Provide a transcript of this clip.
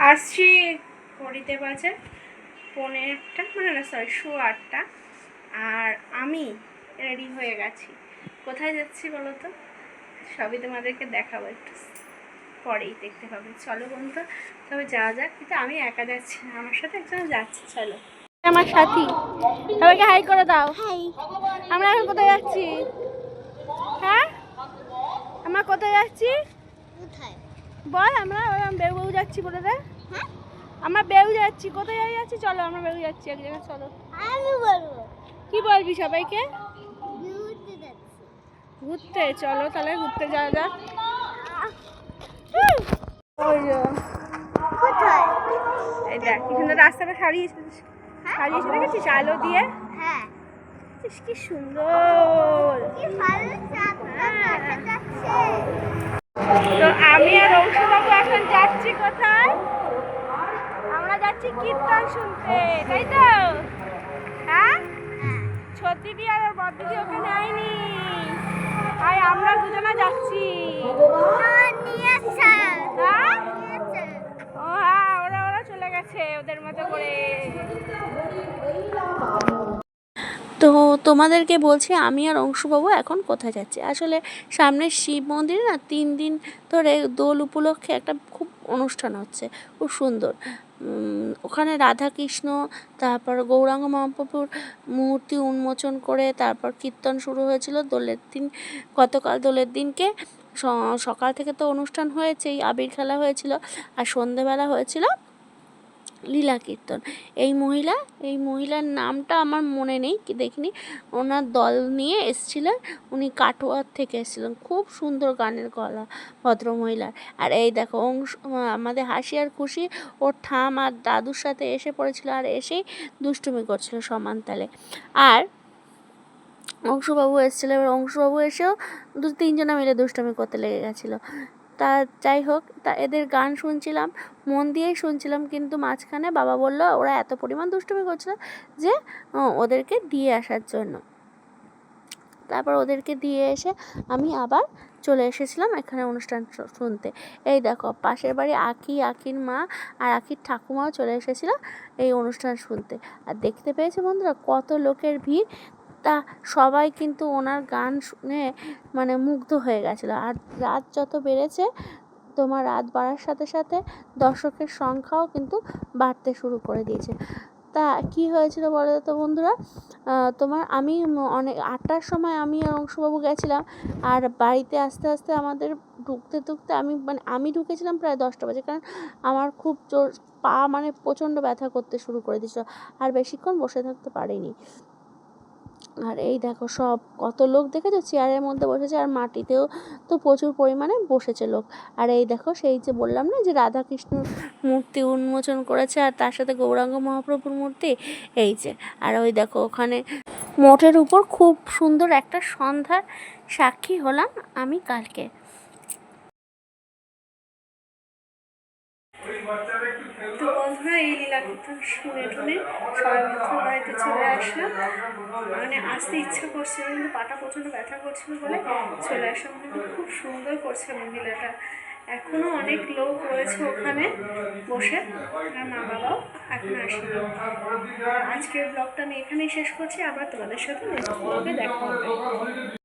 আসছি ঘড়িতে বাজে 9:45, মানে না সরি 8:15, আর আমি রেডি হয়ে গেছি। কোথায় যাচ্ছি বলো তো? সবই তোমাদেরকে দেখাবো, একটু পরেই দেখতে পাবে। চলো বন্ধু, তবে যাওয়া যাক। কিন্তু আমি একা যাচ্ছি না, আমার সাথে একজন যাচ্ছে। চলো, আমার সাথী, সবাইকে হাই করে দাও। হাই। আমরা এখন কোথায় যাচ্ছি? হ্যাঁ, আমরা কোথায় যাচ্ছি বল? আমরা বেউ যাচ্ছি বলে রে। হ্যাঁ, আমরা বেউ যাচ্ছি। কোথায় যাচ্ছি? চলো, আমরা বেউ যাচ্ছি এক জায়গায়। চলো। আমি বলবো। কি বলবি সবাইকে? ঘুরতে। চলো তাহলে ঘুরতে যাওয়া যাক। কোথায়? এই দেখ কি সুন্দর রাস্তাটা সারিয়েছে দেখেছিস আলো দিয়ে? হ্যাঁ, কি সুন্দর। তো আমি আর অংশুবাবু এখন যাচ্ছি কোথায়? আমরা যাচ্ছি কীর্তন শুনতে, তাই তো? হ্যাঁ, ছদ্দিদি আর ওর বড়দিদি ওকে নেয়নি, আর আমরা দুজনে যাচ্ছি। হ্যাঁ, ও হ্যাঁ, ওরা চলে গেছে ওদের মতো করে। তো তোমাদেরকে বলছি আমি আর অংশুবাবু এখন কোথায় যাচ্ছি। আসলে সামনে শিব মন্দিরে না 3 দিন ধরে দোল উপলক্ষে একটা খুব অনুষ্ঠান হচ্ছে, খুব সুন্দর। ওখানে রাধাকৃষ্ণ, তারপর গৌরাঙ্গ মহাপ্রভুর মূর্তি উন্মোচন করে তারপর কীর্তন শুরু হয়েছিল দোলের দিন। গতকাল দোলের দিনকে সকাল থেকে তো অনুষ্ঠান হয়েছেই, আবির খেলা হয়েছিল, আর সন্ধেবেলা হয়েছিল লীলা কীর্তন। এই মহিলার নামটা আমার মনে নেই, কি দেখিনি। ওনার দল নিয়ে এসেছিলেন, উনি কাটোয়ার থেকে এসেছিলেন। খুব সুন্দর গানের গলা ভদ্রমহিলার। আর এই দেখো আমাদের হাসি আর খুশি ওর ঠাম আর দাদুর সাথে এসে পড়েছিল, আর এসেই দুষ্টুমি করছিল সমান তালে। আর অংশুবাবু এসেছিলো, এবার অংশুবাবু এসেও 2-3 জনে মিলে দুষ্টুমি করতে লেগে গেছিলো। তা যাই হোক, তা এদের গান শুনছিলাম, মন দিয়েই শুনছিলাম, কিন্তু মাঝখানে বাবা বললো ওরা এত পরিমাণ দুষ্টুমি করছিল যে ওদেরকে দিয়ে আসার জন্য। তারপর ওদেরকে দিয়ে এসে আমি আবার চলে এসেছিলাম এখানে অনুষ্ঠান শুনতে। এই দেখো পাশের বাড়ি আখির মা আর আখির ঠাকুমাও চলে এসেছিলো এই অনুষ্ঠান শুনতে। আর দেখতে পেয়েছে বন্ধুরা কত লোকের ভিড়। তা সবাই কিন্তু ওনার গান শুনে মানে মুগ্ধ হয়ে গেছিলো। আর রাত যত বেড়েছে, তোমার রাত বাড়ার সাথে সাথে দর্শকের সংখ্যাও কিন্তু বাড়তে শুরু করে দিয়েছে। তা কি হয়েছিল বলো তো বন্ধুরা? তোমার আমি অনেক 8টার সময় আমি আর অংশুবাবু গেছিলাম, আর বাড়িতে আস্তে আস্তে আমাদের ঢুকতে আমি ঢুকেছিলাম প্রায় 10টা বাজে, কারণ আমার খুব জোর পা প্রচণ্ড ব্যথা করতে শুরু করে দিয়েছিল, আর বেশিক্ষণ বসে থাকতে পারিনি। আর এই দেখো সব কত লোক দেখেছো, চেয়ারের মধ্যে বসেছে, আর মাটিতেও তো প্রচুর পরিমাণে বসেছে লোক। আর এই দেখো সেই যে বললাম না যে রাধাকৃষ্ণ মূর্তি উন্মোচন করেছে, আর তার সাথে গৌরাঙ্গ মহাপ্রভুর মূর্তি, এই যে। আর ওই দেখো ওখানে মঠের উপর খুব সুন্দর একটা সন্ধ্যার সাক্ষী হলাম আমি কালকে। তো বন্ধুরা এই লীলা কীর্তন শুনে টুনে সবাই মাত্র বাড়িতে চলে আসলাম। আসতে ইচ্ছা করছিল, কিন্তু পাটা প্রচণ্ড ব্যথা করছিল বলে চলে আসলাম। কিন্তু খুব সুন্দর করছে মহিলাটা। এখনও অনেক লোক রয়েছে ওখানে বসে, আর মা বাবাও এখন আসেনি। আজকের ব্লগটা আমি এখানেই শেষ করছি, আবার তোমাদের সাথে নেক্সট ব্লগে দেখা হবে।